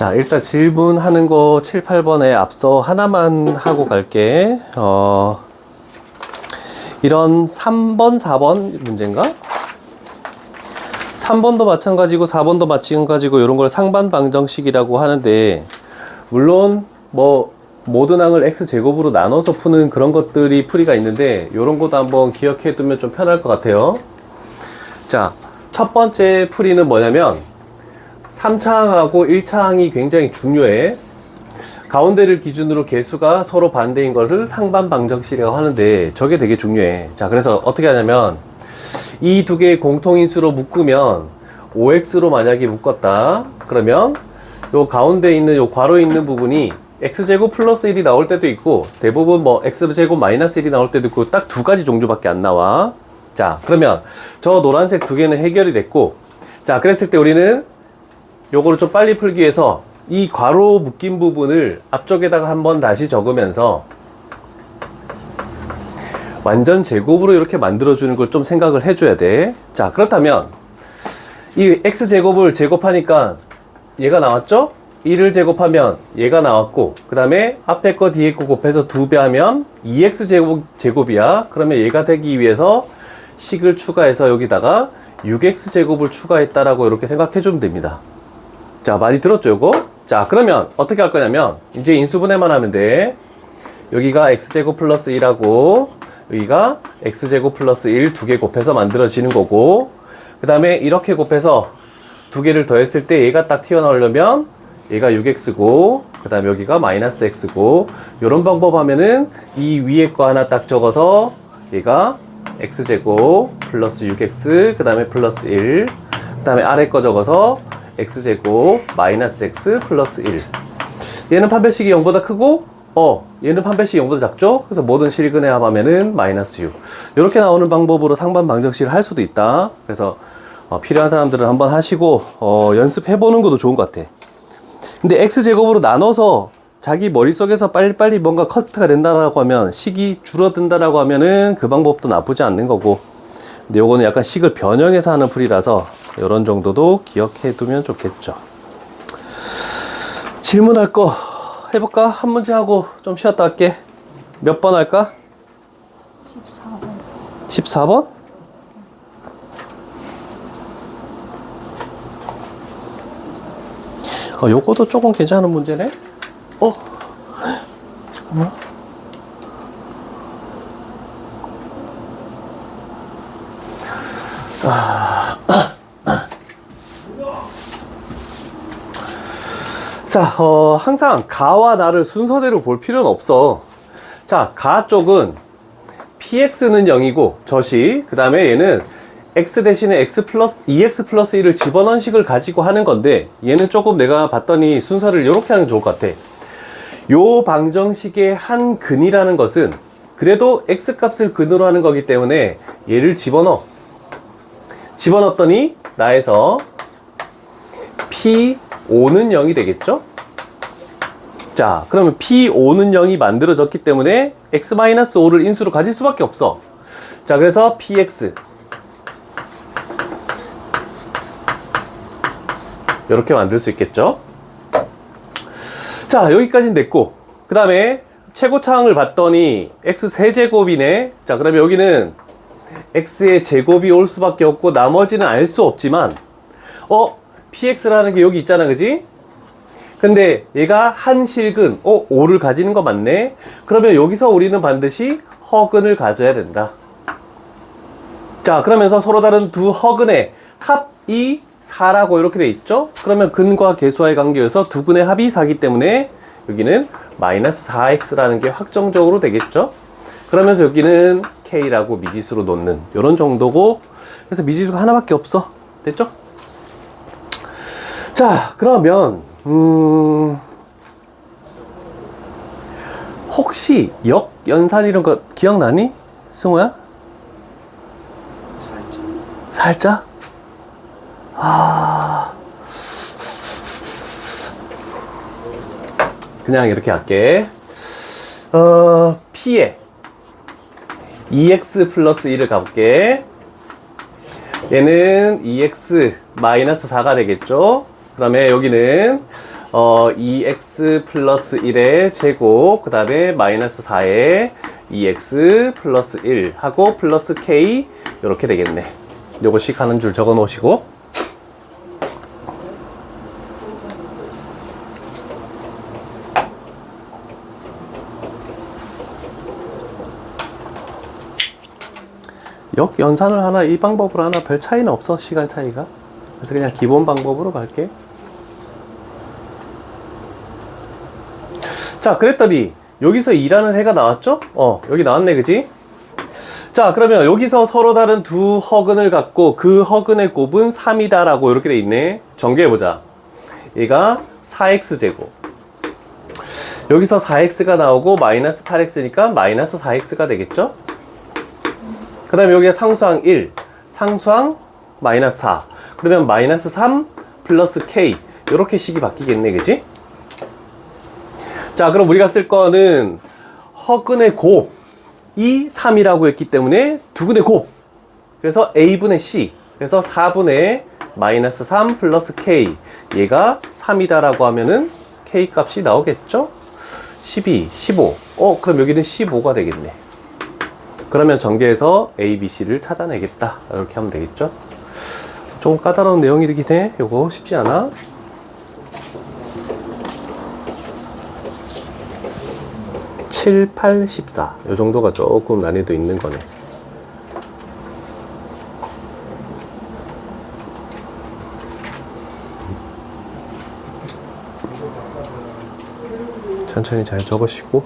자, 일단 질문하는 거 7, 8번에 앞서 하나만 하고 갈게. 이런 3번, 4번 문제인가? 3번도 마찬가지고 4번도 마찬가지고 이런 걸 상반방정식이라고 하는데, 물론 뭐 모든 항을 x제곱으로 나눠서 푸는 그런 것들이 풀이가 있는데, 이런 것도 한번 기억해 두면 좀 편할 것 같아요. 자, 첫 번째 풀이는 뭐냐면 3차항하고 1차항이 굉장히 중요해. 가운데를 기준으로 개수가 서로 반대인 것을 상반방정식이라고 하는데, 저게 되게 중요해. 자, 그래서 어떻게 하냐면 이 두 개의 공통인수로 묶으면 5x로 만약에 묶었다 그러면 요 가운데 있는 요 괄호에 있는 부분이 x제곱 플러스 1이 나올 때도 있고, 대부분 뭐 x제곱 마이너스 1이 나올 때도 있고, 딱 두 가지 종류밖에 안 나와. 자, 그러면 저 노란색 두 개는 해결이 됐고, 자, 그랬을 때 우리는 요거를 좀 빨리 풀기 위해서 이 괄호 묶인 부분을 앞쪽에다가 한번 다시 적으면서 완전 제곱으로 이렇게 만들어주는 걸 좀 생각을 해줘야 돼. 자, 그렇다면 이 x제곱을 제곱하니까 얘가 나왔죠? 1을 제곱하면 얘가 나왔고, 그 다음에 앞에 거 뒤에 거 곱해서 2배 하면 2x제곱이야. 그러면 얘가 되기 위해서 식을 추가해서 여기다가 6x제곱을 추가했다라고 이렇게 생각해주면 됩니다. 자, 많이 들었죠, 요거? 자, 그러면 어떻게 할 거냐면 이제 인수분해만 하면 돼. 여기가 x제곱 플러스 1하고 여기가 x제곱 플러스 1 두 개 곱해서 만들어지는 거고, 그 다음에 이렇게 곱해서 두 개를 더했을 때 얘가 딱 튀어나오려면 얘가 6x고, 그 다음에 여기가 마이너스 x고, 요런 방법 하면은 이 위에 거 하나 딱 적어서 얘가 x제곱 플러스 6x, 그 다음에 플러스 1, 그 다음에 아래 거 적어서 x제곱 마이너스 x 플러스 1. 얘는 판별식이 0보다 크고 얘는 판별식이 0보다 작죠? 그래서 모든 실근의 합하면은 마이너스 6. 이렇게 나오는 방법으로 상반방정식을 할 수도 있다. 그래서 필요한 사람들은 한번 하시고 연습해보는 것도 좋은 것 같아. 근데 x제곱으로 나눠서 자기 머릿속에서 빨리빨리 뭔가 커트가 된다라고 하면, 식이 줄어든다라고 하면은 그 방법도 나쁘지 않는 거고, 근데 요거는 약간 식을 변형해서 하는 풀이라서 이런 정도도 기억해 두면 좋겠죠. 질문할 거 해볼까? 한 문제 하고 좀 쉬었다 할게. 몇 번 할까? 14번. 14번? 요거도 조금 괜찮은 문제네? 잠깐만. 자, 항상 가와 나를 순서대로 볼 필요는 없어. 자, 가 쪽은 px는 0이고 저시, 그 다음에 얘는 x 대신에 x 플러스 2x 플러스 1을 집어넣은 식을 가지고 하는 건데, 얘는 조금 내가 봤더니 순서를 이렇게 하는 게 좋을 것 같아. 요 방정식의 한 근이라는 것은 그래도 x 값을 근으로 하는 거기 때문에 얘를 집어넣어. 집어넣었더니 나에서 P5는 0이 되겠죠? 자, 그러면 P5는 0이 만들어졌기 때문에 x-5를 인수로 가질 수밖에 없어. 자, 그래서 PX 이렇게 만들 수 있겠죠? 자, 여기까지는 됐고, 그 다음에 최고차항을 봤더니 x 세제곱이네. 자, 그러면 여기는 x의 제곱이 올 수밖에 없고 나머지는 알 수 없지만 px라는 게 여기 있잖아, 그지? 근데 얘가 한 실근 5를 가지는 거 맞네. 그러면 여기서 우리는 반드시 허근을 가져야 된다. 자, 그러면서 서로 다른 두 허근의 합이 4라고 이렇게 돼 있죠? 그러면 근과 계수와의 관계여서 두 근의 합이 4기 때문에 여기는 마이너스 4x라는 게 확정적으로 되겠죠? 그러면서 여기는 k라고 미지수로 놓는 이런 정도고, 그래서 미지수가 하나밖에 없어. 됐죠? 자, 그러면 혹시 역연산 이런 거 기억나니? 승우야? 살짝? 그냥 이렇게 할게. P에 2x 플러스 1을 가볼게. 얘는 2x 마이너스 4가 되겠죠? 그 다음에 여기는 2x 플러스 1의 제곱, 그 다음에 마이너스 4의 2x 플러스 1 하고 플러스 k 이렇게 되겠네. 요거씩 하는 줄 적어 놓으시고, 연산을 하나 이 방법으로 하나 별 차이는 없어. 시간 차이가. 그래서 그냥 기본 방법으로 갈게. 자, 그랬더니 여기서 2라는 해가 나왔죠? 여기 나왔네, 그지? 자, 그러면 여기서 서로 다른 두 허근을 갖고 그 허근의 곱은 3이다 라고 이렇게 돼 있네. 정리해보자. 얘가 4x제곱, 여기서 4x가 나오고 마이너스 8x니까 마이너스 4x가 되겠죠? 그 다음에 여기가 상수항 1, 상수항 마이너스 4. 그러면 마이너스 3 플러스 k 이렇게 식이 바뀌겠네, 그지? 자, 그럼 우리가 쓸 거는 허근의 곱이 3이라고 했기 때문에 두근의 곱, 그래서 a분의 c, 그래서 4분의 마이너스 3 플러스 k, 얘가 3이다 라고 하면은 k 값이 나오겠죠? 12, 15. 그럼 여기는 15가 되겠네. 그러면 전개해서 A, B, C를 찾아내겠다. 이렇게 하면 되겠죠? 좀 까다로운 내용이긴 해. 요거 쉽지 않아. (7, 8, 14) 요 정도가 조금 난이도 있는 거네. 천천히 잘 적으시고,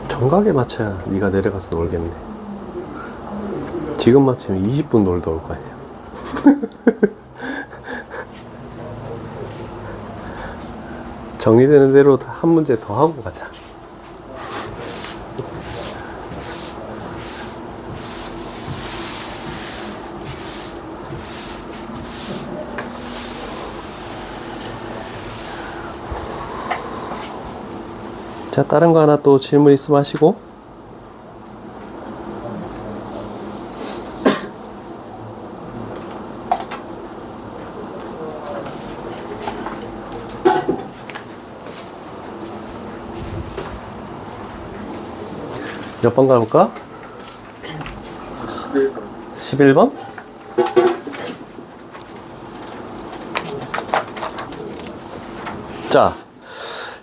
정각에 맞춰야 네가 내려가서 놀겠네. 지금 맞추면 20분 놀다 올 거 아니야. 정리되는 대로 한 문제 더 하고 가자. 자, 다른 거 하나 또 질문 있으면 하시고. 몇 번 가볼까? 11번? 자,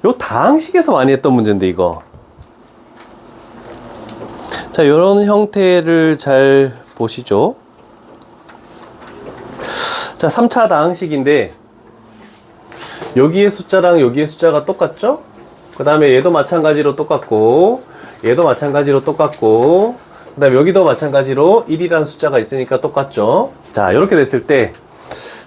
요 다항식에서 많이 했던 문제인데, 이거. 자, 요런 형태를 잘 보시죠. 자, 3차 다항식인데, 여기의 숫자랑 여기의 숫자가 똑같죠? 그 다음에 얘도 마찬가지로 똑같고, 얘도 마찬가지로 똑같고, 그 다음에 여기도 마찬가지로 1이라는 숫자가 있으니까 똑같죠? 자, 이렇게 됐을 때,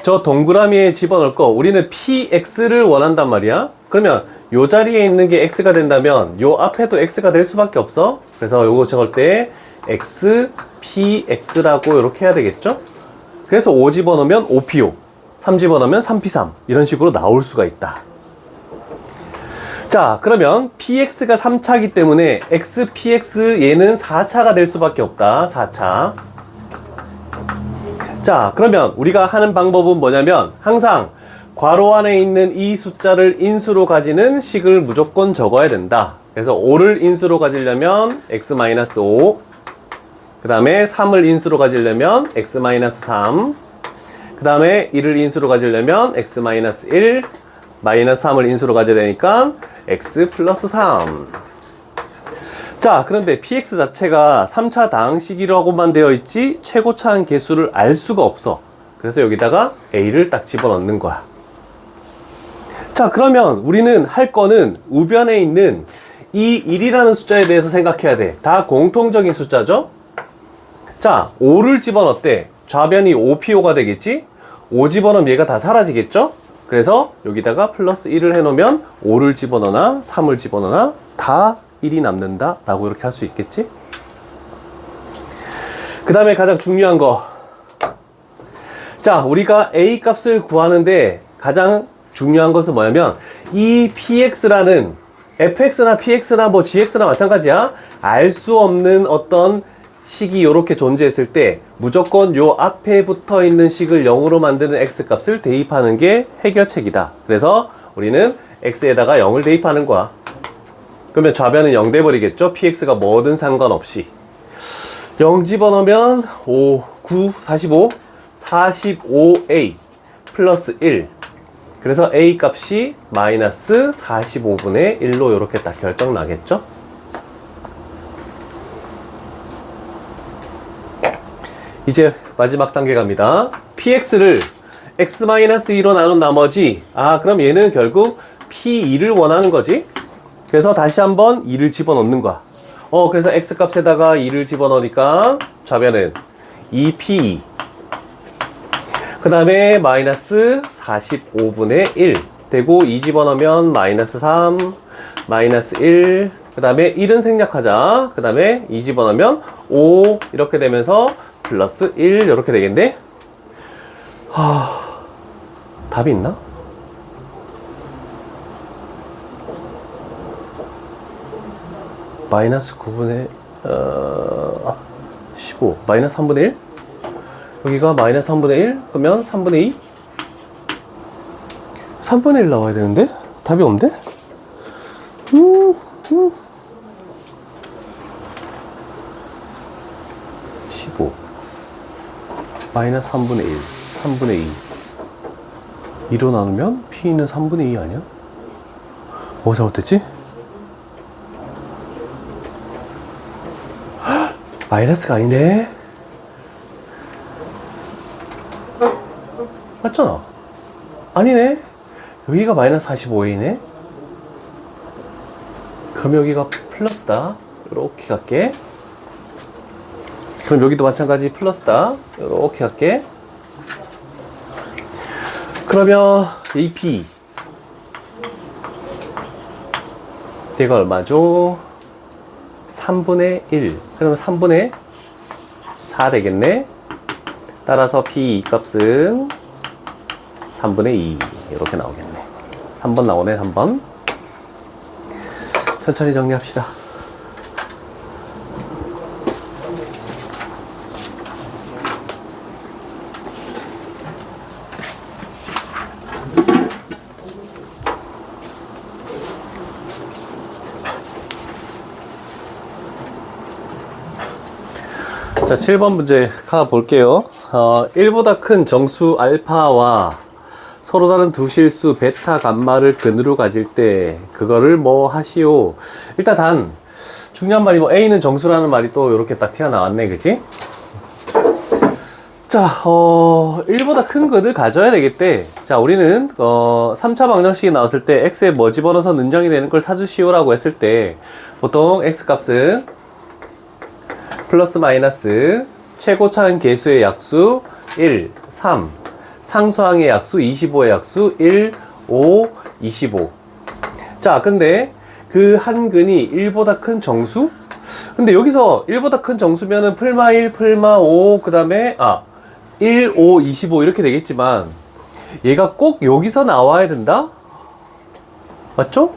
저 동그라미에 집어넣을 거, 우리는 px를 원한단 말이야. 그러면 요 자리에 있는 게 x가 된다면 요 앞에도 x가 될 수밖에 없어. 그래서 요거 적을 때 x, px라고 이렇게 해야 되겠죠? 그래서 5 집어넣으면 5p5, 3 집어넣으면 3p3 이런 식으로 나올 수가 있다. 자, 그러면 px가 3차이기 때문에 x, px 얘는 4차가 될 수밖에 없다. 4차. 자, 그러면 우리가 하는 방법은 뭐냐면 항상 괄호 안에 있는 이 숫자를 인수로 가지는 식을 무조건 적어야 된다. 그래서 5를 인수로 가지려면 x-5, 그 다음에 3을 인수로 가지려면 x-3, 그 다음에 1을 인수로 가지려면 x-1, 마이너스 3을 인수로 가져야 되니까 x 플러스 3. 자, 그런데 px 자체가 3차 다항식이라고만 되어 있지 최고차항 개수를 알 수가 없어. 그래서 여기다가 a를 딱 집어넣는 거야. 자, 그러면 우리는 할 거는 우변에 있는 이 1이라는 숫자에 대해서 생각해야 돼. 다 공통적인 숫자죠? 자, 5를 집어넣대. 좌변이 5PO가 되겠지? 5 집어넣으면 얘가 다 사라지겠죠? 그래서 여기다가 플러스 1을 해놓으면 5를 집어넣으나 3을 집어넣으나 다 1이 남는다 라고 이렇게 할 수 있겠지? 그 다음에 가장 중요한 거. 자, 우리가 A 값을 구하는데 가장 중요한 것은 뭐냐면 이 PX라는 FX나 PX나 뭐 GX나 마찬가지야. 알 수 없는 어떤 식이 이렇게 존재했을 때 무조건 요 앞에 붙어 있는 식을 0으로 만드는 X값을 대입하는 게 해결책이다. 그래서 우리는 X에다가 0을 대입하는 거야. 그러면 좌변은 0 돼버리겠죠? PX가 뭐든 상관없이. 0 집어넣으면 5, 9, 45, 45A 플러스 1. 그래서 A 값이 마이너스 45분의 1로 이렇게 딱 결정 나겠죠? 이제 마지막 단계 갑니다. PX를 X-2로 나눈 나머지, 그럼 얘는 결국 P2를 원하는 거지? 그래서 다시 한번 2를 집어넣는 거야. 그래서 X 값에다가 2를 집어넣으니까 좌변은 2P2. 그 다음에 마이너스 45분의 1 되고 2 집어넣으면 마이너스 3, 마이너스 1, 그 다음에 1은 생략하자. 그 다음에 2 집어넣으면 5 이렇게 되면서 플러스 1 이렇게 되겠네. 답이 있나? 마이너스 9분의 15 마이너스 3분의 1? 여기가 마이너스 3분의 1? 그러면 3분의 2? 3분의 1 나와야 되는데? 답이 없는데? 15 마이너스 3분의 1 3분의 2 2로 나누면 P는 3분의 2 아니야? 잘못했지? 마이너스가 아니네. 맞잖아. 아니네. 여기가 마이너스 45A네. 그럼 여기가 플러스다. 이렇게 갈게. 그럼 여기도 마찬가지 플러스다. 이렇게 갈게. 그러면 AP 얘가 얼마죠? 3분의 1. 그러면 3분의 4 되겠네. 따라서 P 값은 3분의 2 이렇게 나오겠네. 3번 나오네. 3번. 천천히 정리합시다. 자, 7번 문제 가볼게요. 1보다 큰 정수 알파와 서로 다른 두 실수 베타 감마를 근으로 가질 때 그거를 뭐 하시오. 일단 중요한 말이 A는 정수라는 말이 또 이렇게 딱 튀어나왔네. 그치? 자, 1보다 큰 것을 가져야 되겠대. 자, 우리는 3차 방정식이 나왔을 때 x에 뭐 집어넣어서 는정이 되는 걸 찾으시오 라고 했을 때 보통 x값은 플러스 마이너스 최고차항 계수의 약수 1, 3, 상수항의 약수 25의 약수 1, 5, 25. 자, 근데 그 한 근이 1보다 큰 정수? 근데 여기서 1보다 큰 정수면은 풀마 1, 풀마 5, 그 다음에 1, 5, 25 이렇게 되겠지만 얘가 꼭 여기서 나와야 된다? 맞죠?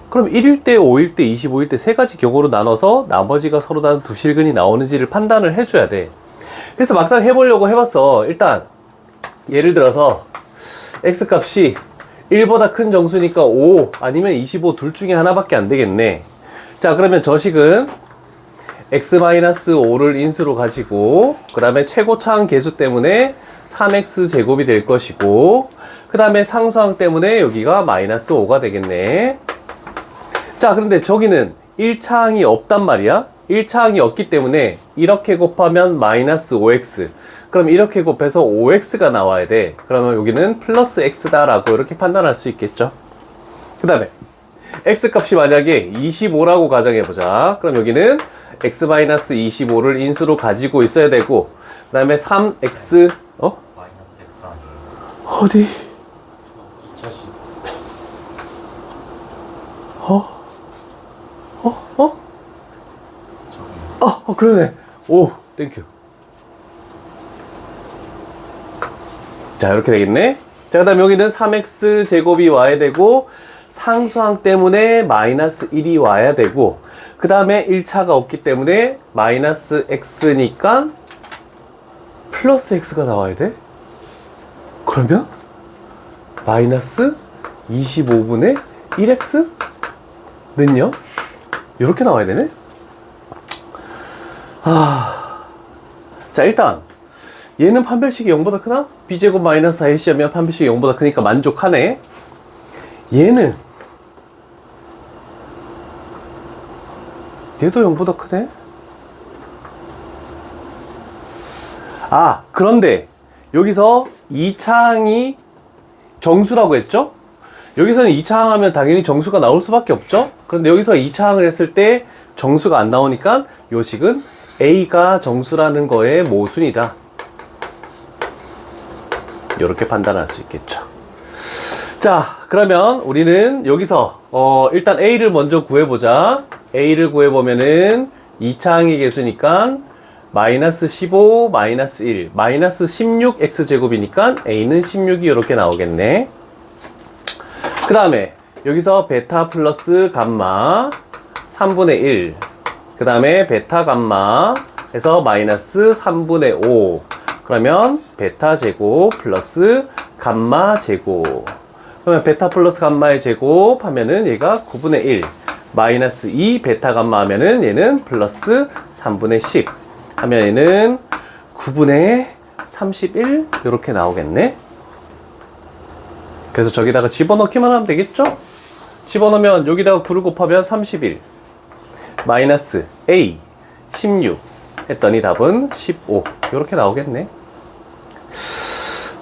그럼 1일 때, 5일 때, 25일 때 세 가지 경우로 나눠서 나머지가 서로 다른 두 실근이 나오는지를 판단을 해줘야 돼. 그래서 막상 해보려고 해봤어. 일단 예를 들어서 x값이 1보다 큰 정수니까 5 아니면 25 둘 중에 하나밖에 안 되겠네. 자, 그러면 저 식은 x-5를 인수로 가지고 그 다음에 최고차항 계수 때문에 3x 제곱이 될 것이고 그 다음에 상수항 때문에 여기가 마이너스 5가 되겠네. 자, 그런데 저기는 1차항이 없단 말이야. 1차항이 없기 때문에 이렇게 곱하면 마이너스 5x, 그럼 이렇게 곱해서 5x가 나와야 돼. 그러면 여기는 플러스 x다 라고 이렇게 판단할 수 있겠죠. 그 다음에 x 값이 만약에 25라고 가정해보자. 그럼 여기는 x-25를 인수로 가지고 있어야 되고, 그 다음에 3x 마이너스 x 아니에요? 어디? 2차식 저기 그러네. 오, 땡큐. 자, 이렇게 되겠네. 자, 그 다음 여기는 3x 제곱이 와야 되고, 상수항 때문에 마이너스 1이 와야 되고, 그 다음에 1차가 없기 때문에 마이너스 x니까 플러스 x가 나와야 돼? 그러면 마이너스 25분의 1x? 는요? 이렇게 나와야 되네? 자, 일단 얘는 판별식이 0보다 크나? b제곱 마이너스 4ac하면 판별식이 0보다 크니까 만족하네. 얘는 얘도 0보다 크네? 그런데 여기서 2차항이 정수라고 했죠? 여기서는 2차항 하면 당연히 정수가 나올 수밖에 없죠? 그런데 여기서 2차항을 했을 때 정수가 안 나오니까 요 식은 A가 정수라는 거의 모순이다. 이렇게 판단할 수 있겠죠. 자, 그러면 우리는 여기서 일단 A를 먼저 구해보자. A를 구해보면은 2차항의 개수니까 마이너스 15, 마이너스 1, 마이너스 16 x제곱이니까 A는 16이 이렇게 나오겠네. 그 다음에 여기서 베타 플러스 감마 3분의 1, 그 다음에 베타 감마 해서 마이너스 3분의 5, 그러면 베타 제곱 플러스 감마 제곱, 그러면 베타 플러스 감마의 제곱 하면은 얘가 9분의 1, 마이너스 2 베타 감마 하면은 얘는 플러스 3분의 10 하면 얘는 9분의 31 이렇게 나오겠네. 그래서 저기다가 집어넣기만 하면 되겠죠? 집어넣으면 여기다가 9를 곱하면 31 마이너스 A 16 했더니 답은 15 이렇게 나오겠네.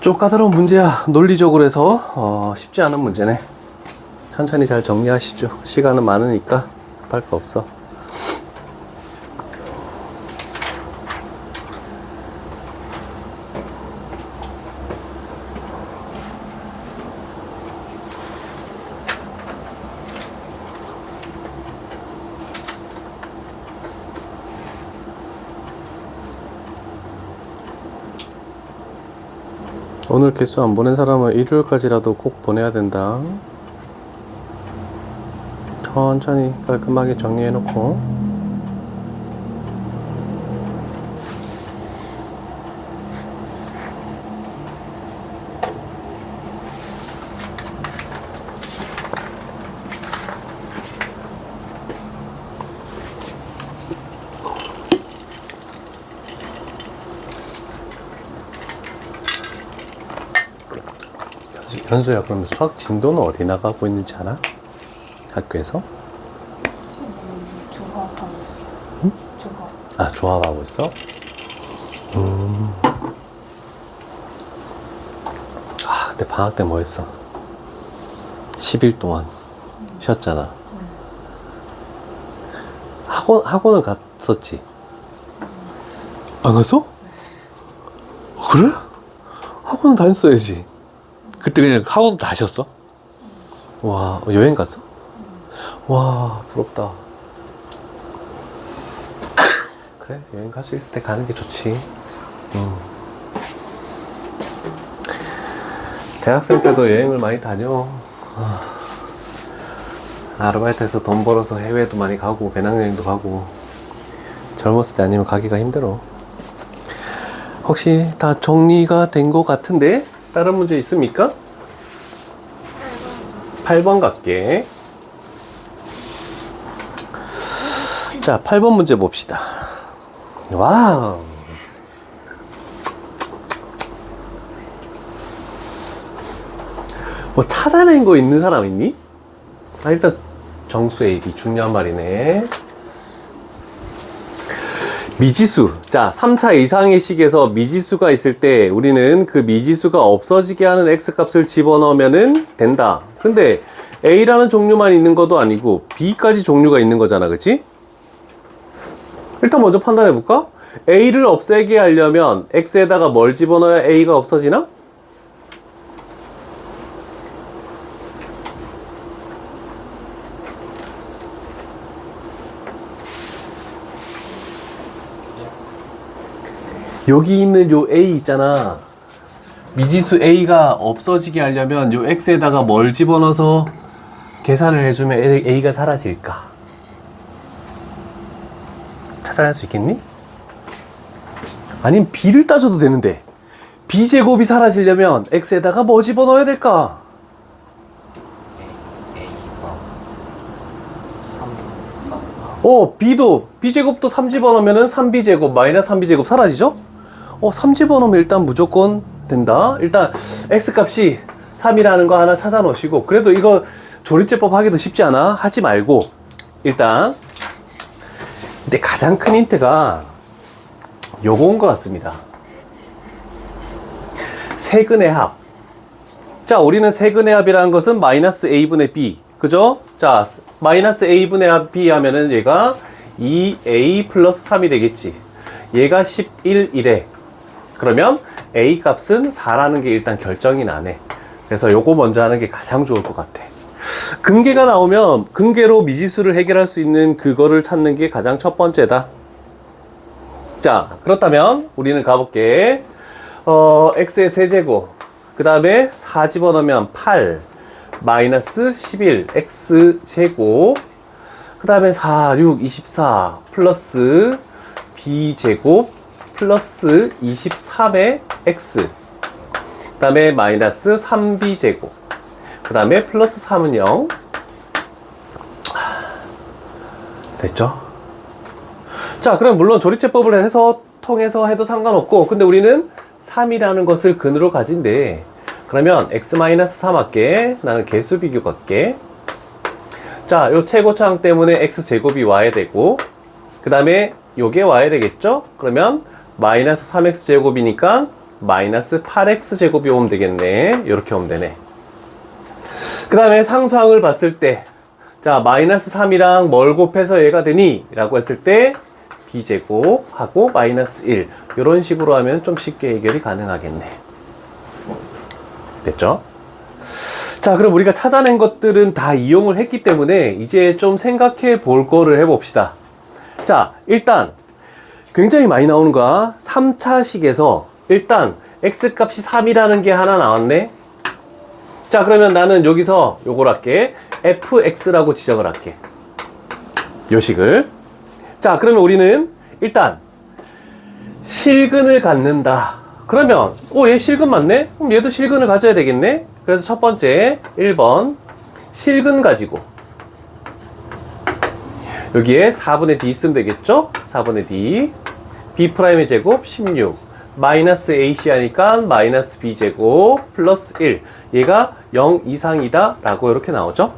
좀 까다로운 문제야. 논리적으로 해서 쉽지 않은 문제네. 천천히 잘 정리하시죠. 시간은 많으니까 급할 거 없어. 오늘 개수 안 보낸 사람은 일요일까지라도 꼭 보내야 된다. 천천히 깔끔하게 정리해 놓고. 현수야, 그러면 수학 진도는 어디 나가고 있는지 알아? 학교에서? 조합하고 있어. 응? 조합. 조합하고 있어? 그때 방학 때 뭐 했어? 10일 동안 쉬었잖아. 학원은 갔었지? 안 갔어? 그래? 학원은 다녔어야지. 그때 그냥 학원 다 쉬었어? 와, 여행 갔어? 와, 부럽다. 그래, 여행 갈 수 있을 때 가는 게 좋지. 대학생 때도 여행을 많이 다녀. 아르바이트해서 돈 벌어서 해외도 많이 가고 배낭여행도 가고. 젊었을 때 아니면 가기가 힘들어. 혹시 다 정리가 된 것 같은데? 다른 문제 있습니까? 8번 갈게. 자, 8번 문제 봅시다. 와우. 뭐 찾아낸 거 있는 사람 있니? 일단 정수 AB 중요한 말이네. 미지수. 자, 3차 이상의 식에서 미지수가 있을 때 우리는 그 미지수가 없어지게 하는 x값을 집어넣으면 된다. 근데 A라는 종류만 있는 것도 아니고 B까지 종류가 있는 거잖아, 그치? 일단 먼저 판단해 볼까? A를 없애게 하려면 X에다가 뭘 집어넣어야 A가 없어지나? 여기 있는 요 A 있잖아. 미지수 A가 없어지게 하려면 요 X에다가 뭘 집어넣어서 계산을 해주면 A가 사라질까? 찾아낼 수 있겠니? 아니면 B를 따져도 되는데 B제곱이 사라지려면 X에다가 뭐 집어넣어야 될까? A가 3, B도 B제곱도 3 집어넣으면 3B제곱 마이너스 3B제곱 사라지죠? 3 집어넣으면 일단 무조건 된다. 일단 X값이 3이라는 거 하나 찾아 놓으시고, 그래도 이거 조리제법 하기도 쉽지 않아? 하지 말고 일단, 근데 가장 큰 힌트가 요거인 것 같습니다. 세근의 합. 자, 우리는 세근의 합이라는 것은 마이너스 A분의 B, 그죠? 자, 마이너스 A분의 B 하면은 얘가 2A 플러스 3이 되겠지. 얘가 11이래. 그러면 A 값은 4라는 게 일단 결정이 나네. 그래서 요거 먼저 하는 게 가장 좋을 것 같아. 근계가 나오면 근계로 미지수를 해결할 수 있는 그거를 찾는 게 가장 첫 번째다. 자, 그렇다면 우리는 가볼게. x의 세제곱, 그 다음에 4 집어넣으면 8 마이너스 11 x제곱, 그 다음에 4, 6, 24 플러스 b제곱 플러스 23의 x, 그 다음에 마이너스 3b제곱, 그 다음에 플러스 3은 0. 됐죠? 자, 그럼 물론 조리제법을 해서 통해서 해도 상관없고, 근데 우리는 3이라는 것을 근으로 가진대. 그러면 x-3 할게. 나는 개수 비교 갈게. 자, 요 최고차항 때문에 x제곱이 와야 되고, 그 다음에 요게 와야 되겠죠? 그러면 마이너스 3x제곱이니까 마이너스 8x제곱이 오면 되겠네. 요렇게 오면 되네. 그 다음에 상수항을 봤을 때, 자, 마이너스 3이랑 뭘 곱해서 얘가 되니? 라고 했을 때 b제곱하고 마이너스 1, 이런 식으로 하면 좀 쉽게 해결이 가능하겠네. 됐죠? 자, 그럼 우리가 찾아낸 것들은 다 이용을 했기 때문에 이제 좀 생각해 볼 거를 해봅시다. 자, 일단 굉장히 많이 나오는 거야. 3차식에서 일단 x값이 3이라는 게 하나 나왔네. 자, 그러면 나는 여기서 요걸 할게. fx라고 지정을 할게. 요 식을. 자, 그러면 우리는 일단 실근을 갖는다. 그러면 얘 실근 맞네? 그럼 얘도 실근을 가져야 되겠네? 그래서 첫 번째 1번 실근 가지고 여기에 4분의 d 쓰면 되겠죠? 4분의 d b'의 제곱 16 마이너스 ac 하니까 마이너스 b제곱 플러스 1, 얘가 0 이상이다 라고 이렇게 나오죠.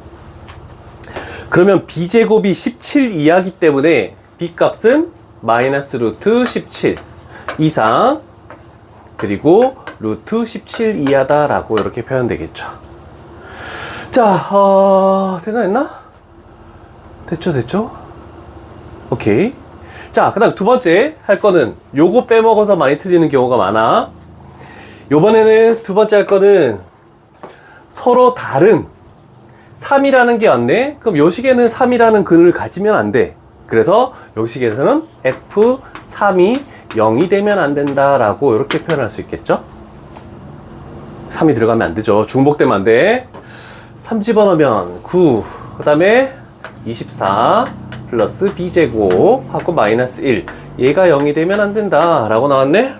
그러면 b제곱이 17 이하기 때문에 b값은 마이너스 루트 17 이상, 그리고 루트 17 이하다 라고 이렇게 표현되겠죠. 자, 됐나? 됐죠? 오케이. 자, 그 다음 두 번째 할 거는 요거 빼먹어서 많이 틀리는 경우가 많아. 요번에는 두 번째 할 거는 서로 다른 3이라는 게 왔네? 그럼 요 식에는 3이라는 근을 가지면 안 돼. 그래서 요 식에서는 F3이 0이 되면 안 된다 라고 이렇게 표현할 수 있겠죠? 3이 들어가면 안 되죠. 중복되면 안 돼. 3 집어넣으면 9, 그 다음에 24 플러스 b제곱 하고 마이너스 1, 얘가 0이 되면 안 된다 라고 나왔네.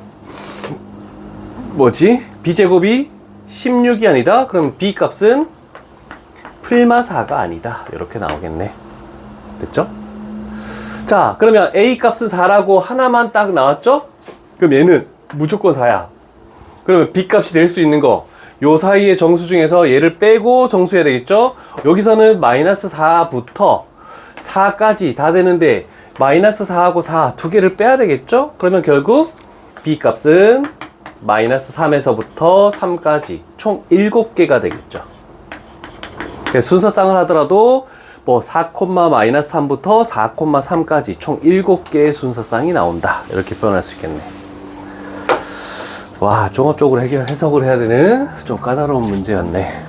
뭐지? b제곱이 16이 아니다. 그럼 b 값은 풀마 4가 아니다. 이렇게 나오겠네. 됐죠? 자, 그러면 a 값은 4라고 하나만 딱 나왔죠? 그럼 얘는 무조건 4야. 그러면 b 값이 될 수 있는 거, 요 사이의 정수 중에서 얘를 빼고 정수해야 되겠죠? 여기서는 마이너스 4부터 4까지 다 되는데 마이너스 4하고 4 두 개를 빼야 되겠죠? 그러면 결국 b 값은 마이너스 3에서부터 3까지 총 7개가 되겠죠. 순서쌍을 하더라도 뭐 4,-3부터 4,3까지 총 7개의 순서쌍이 나온다. 이렇게 표현할 수 있겠네. 와, 종합적으로 해석을 해야 되는 좀 까다로운 문제였네.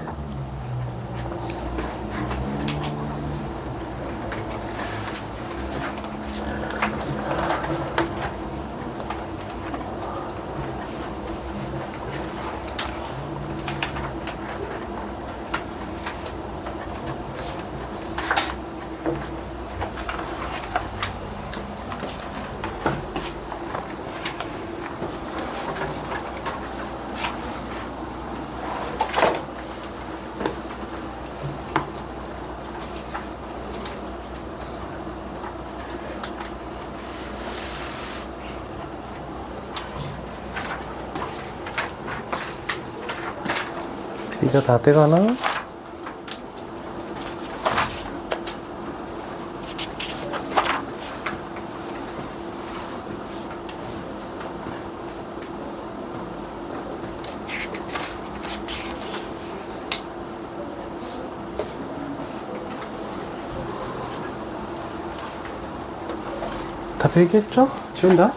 이거 다 돼가나? 다 되겠죠? 지운다?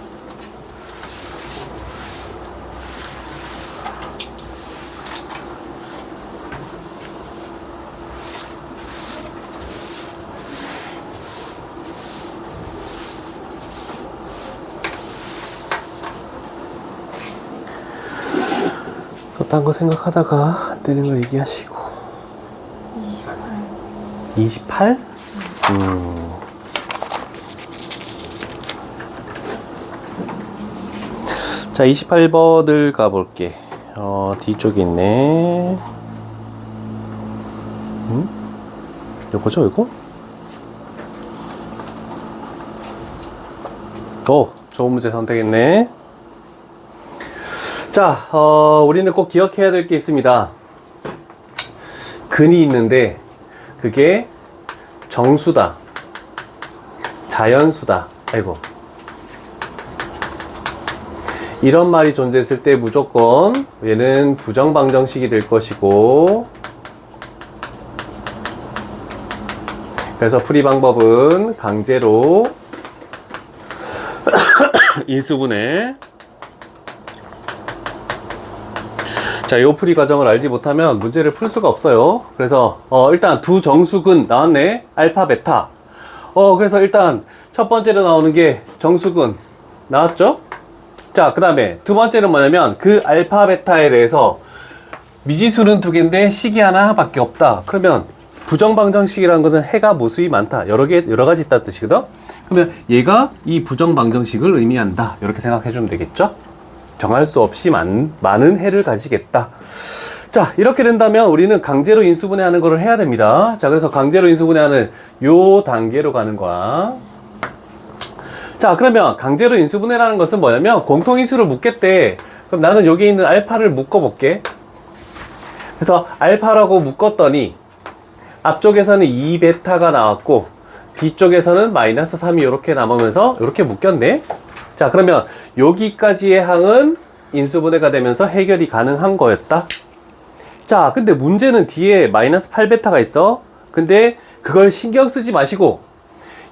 딴 거 생각하다가 안 되는 거 얘기하시고. 28? 자, 28번을 가볼게. 뒤쪽에 있네. 요거죠, 이거? 좋은 문제 선택했네. 자, 우리는 꼭 기억해야 될 게 있습니다. 근이 있는데 그게 정수다, 자연수다, 아이고, 이런 말이 존재했을 때 무조건 얘는 부정방정식이 될 것이고, 그래서 풀이 방법은 강제로 인수분해. 자, 요 풀이 과정을 알지 못하면 문제를 풀 수가 없어요. 그래서 일단 두 정수근 나왔네. 알파, 베타. 그래서 일단 첫 번째로 나오는 게 정수근 나왔죠? 자, 그 다음에 두 번째는 뭐냐면 그 알파, 베타에 대해서 미지수는 두 개인데 식이 하나밖에 없다. 그러면 부정방정식이라는 것은 해가 모수이 많다. 여러 가지 있다는 뜻이거든? 그러면 얘가 이 부정방정식을 의미한다. 이렇게 생각해 주면 되겠죠? 정할 수 없이 많은 해를 가지겠다. 자, 이렇게 된다면 우리는 강제로 인수분해하는 거를 해야 됩니다. 자, 그래서 강제로 인수분해하는 요 단계로 가는 거야. 자, 그러면 강제로 인수분해라는 것은 뭐냐면 공통인수를 묶겠대. 그럼 나는 여기 있는 알파를 묶어볼게. 그래서 알파라고 묶었더니 앞쪽에서는 2베타가 나왔고 뒤쪽에서는 마이너스 3이 이렇게 남으면서 이렇게 묶였네. 자, 그러면 여기까지의 항은 인수분해가 되면서 해결이 가능한 거였다. 자, 근데 문제는 뒤에 마이너스 8베타가 있어. 근데 그걸 신경 쓰지 마시고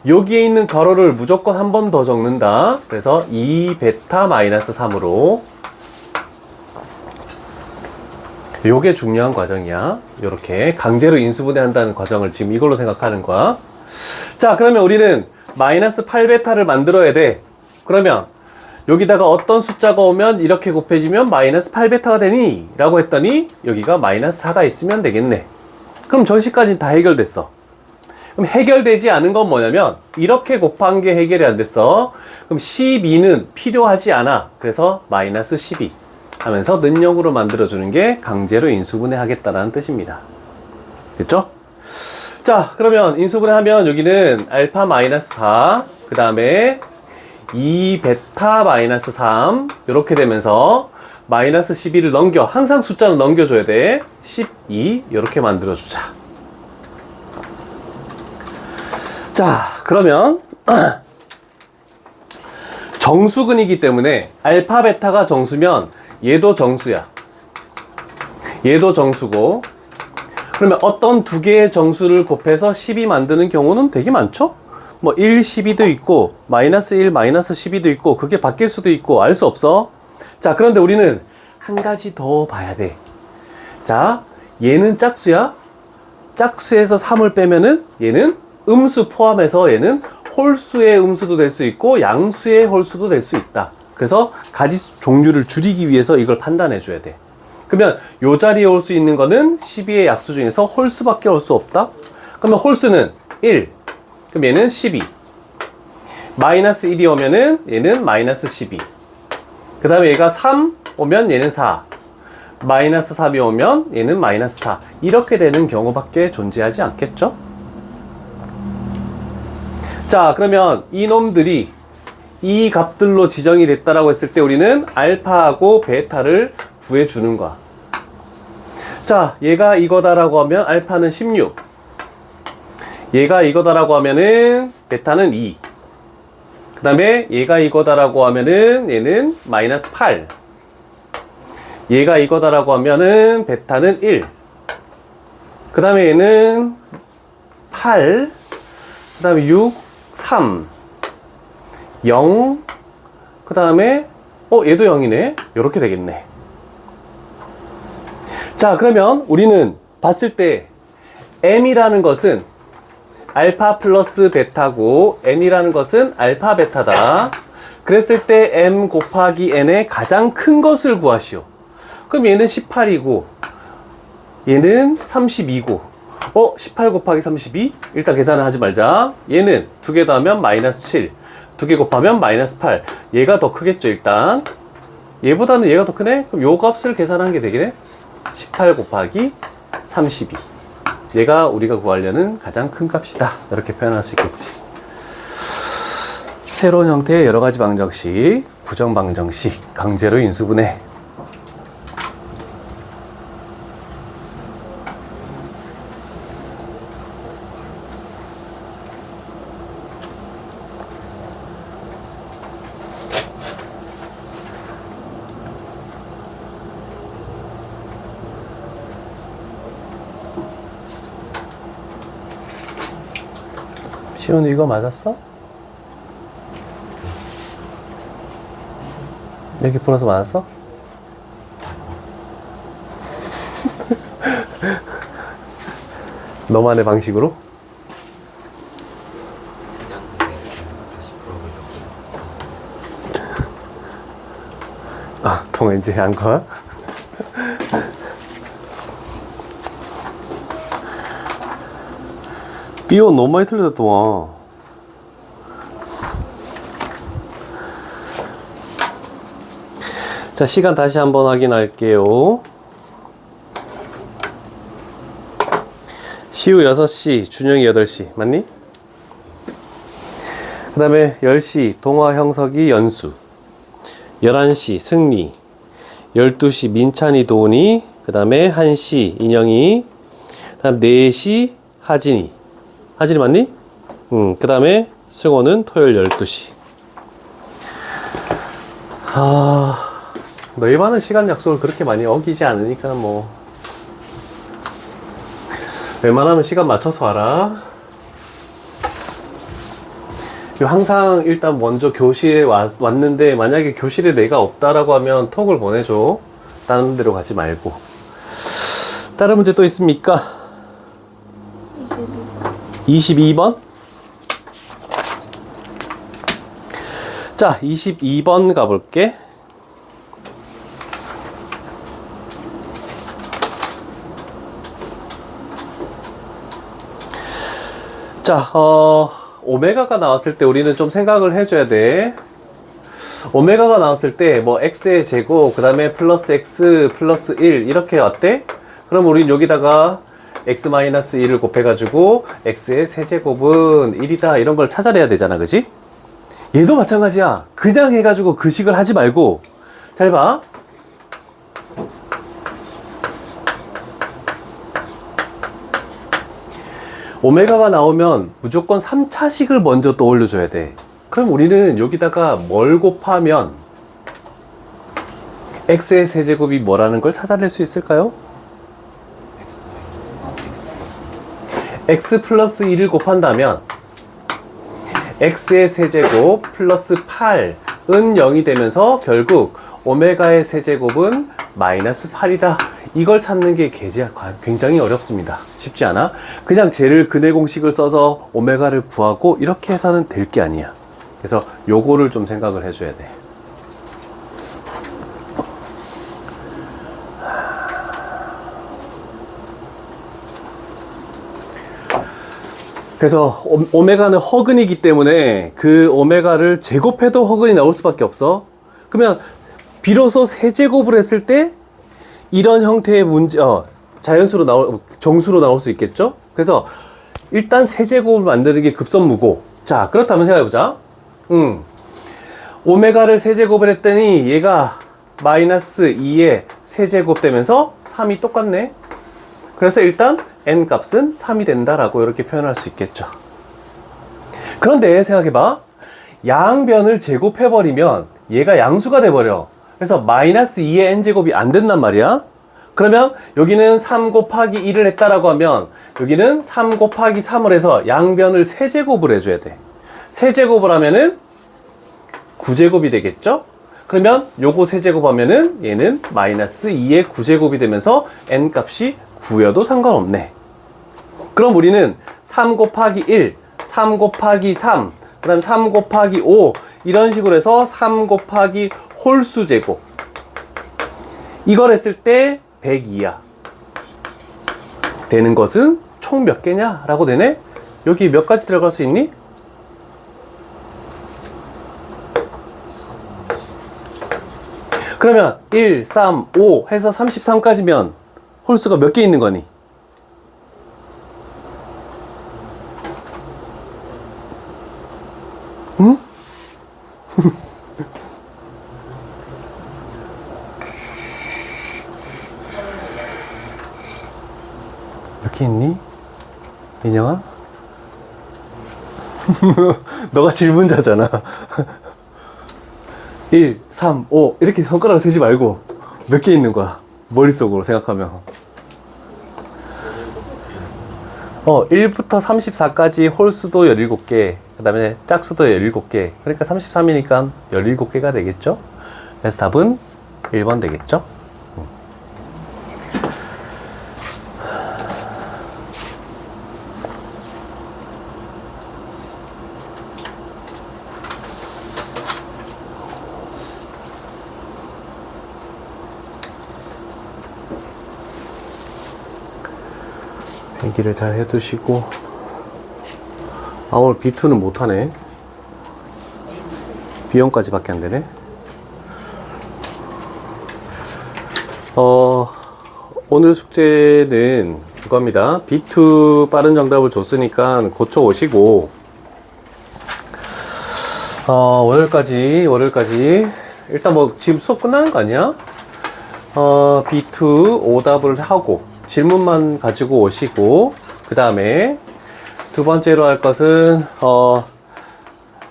여기에 있는 괄호를 무조건 한 번 더 적는다. 그래서 2베타 마이너스 3으로. 요게 중요한 과정이야. 요렇게 강제로 인수분해 한다는 과정을 지금 이걸로 생각하는 거야. 자, 그러면 우리는 마이너스 8베타를 만들어야 돼. 그러면 여기다가 어떤 숫자가 오면 이렇게 곱해지면 마이너스 8베타가 되니? 라고 했더니 여기가 마이너스 4가 있으면 되겠네. 그럼 전식까지는 다 해결됐어. 그럼 해결되지 않은 건 뭐냐면 이렇게 곱한 게 해결이 안 됐어. 그럼 12는 필요하지 않아. 그래서 마이너스 12 하면서 는영으로 만들어주는 게 강제로 인수분해 하겠다라는 뜻입니다. 됐죠? 자, 그러면 인수분해 하면 여기는 알파 마이너스 4, 그 다음에 2베타 마이너스 3 이렇게 되면서 마이너스 12를 넘겨. 항상 숫자는 넘겨줘야 돼. 12 이렇게 만들어주자. 자, 그러면 정수근이기 때문에 알파 베타가 정수면 얘도 정수야. 얘도 정수고 그러면 어떤 두 개의 정수를 곱해서 10이 만드는 경우는 되게 많죠? 뭐 1, 12도 있고 마이너스 1, 마이너스 12도 있고 그게 바뀔 수도 있고 알 수 없어. 자, 그런데 우리는 한 가지 더 봐야 돼. 자, 얘는 짝수야. 짝수에서 3을 빼면은 얘는 음수 포함해서 얘는 홀수의 음수도 될 수 있고 양수의 홀수도 될 수 있다. 그래서 가지 종류를 줄이기 위해서 이걸 판단해 줘야 돼. 그러면 요 자리에 올 수 있는 거는 12의 약수 중에서 홀수밖에 올 수 없다. 그러면 홀수는 1. 그럼 얘는 12. 마이너스 1이 오면은 얘는 마이너스 12. 그 다음에 얘가 3 오면 얘는 4. 마이너스 3이 오면 얘는 마이너스 4. 이렇게 되는 경우밖에 존재하지 않겠죠? 자, 그러면 이놈들이 이 값들로 지정이 됐다라고 했을 때 우리는 알파하고 베타를 구해주는 거야. 자, 얘가 이거다라고 하면 알파는 16. 얘가 이거다라고 하면은 베타는 2. 그 다음에 얘가 이거다라고 하면은 얘는 마이너스 8. 얘가 이거다라고 하면은 베타는 1. 그 다음에 얘는 8. 그 다음에 6, 3, 0. 그 다음에 얘도 0이네. 요렇게 되겠네. 자, 그러면 우리는 봤을 때 m이라는 것은 알파 플러스 베타고 n이라는 것은 알파 베타다. 그랬을 때 m 곱하기 n의 가장 큰 것을 구하시오. 그럼 얘는 18이고 얘는 32고 18 곱하기 32? 일단 계산을 하지 말자. 얘는 두 개 더하면 마이너스 7. 두 개 곱하면 마이너스 8. 얘가 더 크겠죠, 일단. 얘보다는 얘가 더 크네? 그럼 요 값을 계산하는 게 되겠네? 18 곱하기 32. 얘가 우리가 구하려는 가장 큰 값이다. 이렇게 표현할 수 있겠지. 새로운 형태의 여러 가지 방정식, 부정 방정식, 강제로 인수분해. 시훈 이거 맞았어? 여기 풀어서 맞았어? 너만의 방식으로? 그냥 다시 풀어보려고. 동아 이제 안 가? 삐오 너무 많이 틀렸다, 동아. 자, 시간 다시 한번 확인할게요. 시우 6시, 준영이 8시. 맞니? 그 다음에 10시, 동화, 형석이, 연수. 11시, 승리. 12시, 민찬이, 도훈이. 그 다음에 1시, 인영이. 그 다음 4시, 하진이. 하진이 맞니? 그 다음에 승호는 토요일 12시. 너희 반은 시간 약속을 그렇게 많이 어기지 않으니까 뭐 웬만하면 시간 맞춰서 와라. 항상 일단 먼저 교실에 왔는데 만약에 교실에 내가 없다라고 하면 톡을 보내줘. 다른 데로 가지 말고. 다른 문제 또 있습니까? 22번? 자, 22번 가볼게. 자, 오메가가 나왔을 때 우리는 좀 생각을 해줘야 돼. 오메가가 나왔을 때 뭐 x의 제곱, 그 다음에 플러스 x 플러스 1 이렇게 왔대? 그럼 우린 여기다가 x-1을 곱해가지고 x의 세제곱은 1이다 이런 걸 찾아내야 되잖아, 그지? 얘도 마찬가지야. 그냥 해가지고 그 식을 하지 말고 잘 봐. 오메가가 나오면 무조건 3차식을 먼저 떠올려줘야 돼. 그럼 우리는 여기다가 뭘 곱하면 x의 세제곱이 뭐라는 걸 찾아낼 수 있을까요? x 플러스 2를 곱한다면 x의 세제곱 플러스 8은 0이 되면서 결국 오메가의 세제곱은 마이너스 8이다. 이걸 찾는 게 굉장히 어렵습니다. 쉽지 않아? 그냥 쟤를 근해 공식을 써서 오메가를 구하고 이렇게 해서는 될 게 아니야. 그래서 요거를 좀 생각을 해줘야 돼. 그래서 오메가는 허근이기 때문에 그 오메가를 제곱해도 허근이 나올 수밖에 없어. 그러면 비로소 세제곱을 했을 때 이런 형태의 정수로 나올 수 있겠죠? 그래서 일단 세제곱을 만드는 게 급선무고, 자, 그렇다면 생각해보자. 오메가를 세제곱을 했더니 얘가 마이너스 2의 세제곱 되면서 3이 똑같네. 그래서 일단 n 값은 3이 된다라고 이렇게 표현할 수 있겠죠. 그런데 생각해봐. 양변을 제곱해버리면 얘가 양수가 돼버려. 그래서 마이너스 2의 n제곱이 안 된단 말이야. 그러면 여기는 3 곱하기 1을 했다라고 하면 여기는 3 곱하기 3을 해서 양변을 세제곱을 해줘야 돼. 세제곱을 하면은 9제곱이 되겠죠? 그러면 요거 세제곱하면은 얘는 마이너스 2의 9제곱이 되면서 n 값이 9여도 상관없네. 그럼 우리는 3 곱하기 1, 3 곱하기 3, 그 다음 3 곱하기 5 이런 식으로 해서 3 곱하기 홀수 제곱 이걸 했을 때 102야. 되는 것은 총 몇 개냐? 라고 되네? 여기 몇 가지 들어갈 수 있니? 그러면 1, 3, 5 해서 33까지면 홀수가 몇 개 있는 거니? 응? 몇 개 있니? 인형아? 너가 질문자잖아. 1, 3, 5 이렇게 손가락을 세지 말고 몇 개 있는 거야? 머릿속으로 생각하면 1부터 34까지 홀수도 17개 그 다음에 짝수도 17개 그러니까 33이니까 17개가 되겠죠? 그래서 답은 1번 되겠죠? 얘기를 잘 해두시고 오늘 B2는 못하네. B형까지 밖에 안 되네. 오늘 숙제는 그겁니다. B2 빠른 정답을 줬으니까 고쳐 오시고 월요일까지 일단 뭐 지금 수업 끝나는 거 아니야? B2 오답을 하고 질문만 가지고 오시고 그 다음에 두 번째로 할 것은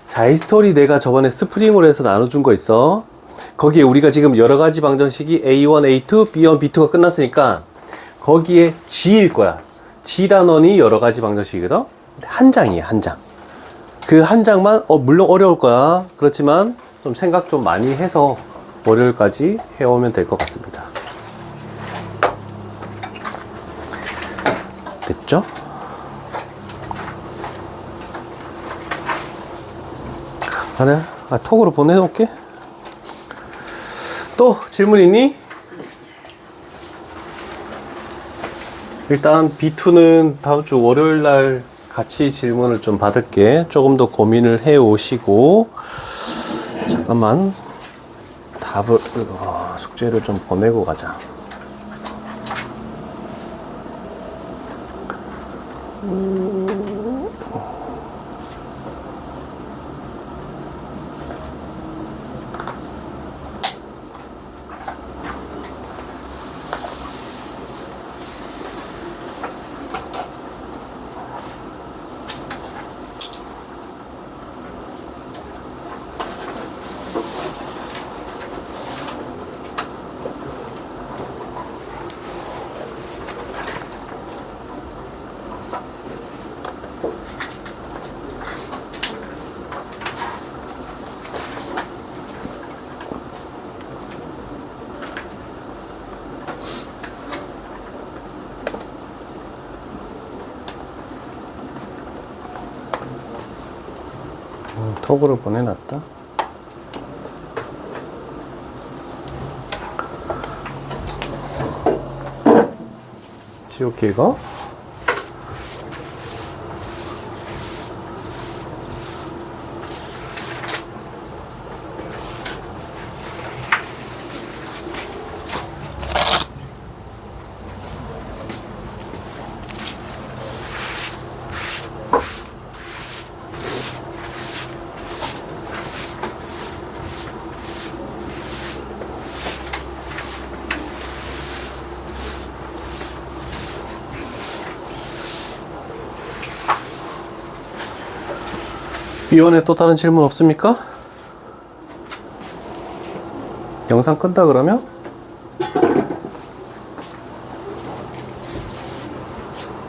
자이스토리 내가 저번에 스프링으로 해서 나눠준 거 있어. 거기에 우리가 지금 여러가지 방정식이 A1, A2, B1, B2가 끝났으니까 거기에 G일 거야. G 단원이 여러가지 방정식이거든. 한 장이야, 한 장. 그 한 장만 물론 어려울 거야. 그렇지만 좀 생각 좀 많이 해서 월요일까지 해오면 될 것 같습니다. 됐죠? 하나, 톡으로 보내놓을게. 또 질문 있니? 일단 B2는 다음 주 월요일 날 같이 질문을 좀 받을게. 조금 더 고민을 해 오시고 잠깐만 답을 숙제를 좀 보내고 가자. 톡으로 보내놨다. 지울게 이거. 이원에 또 다른 질문 없습니까? 영상 끈다 그러면?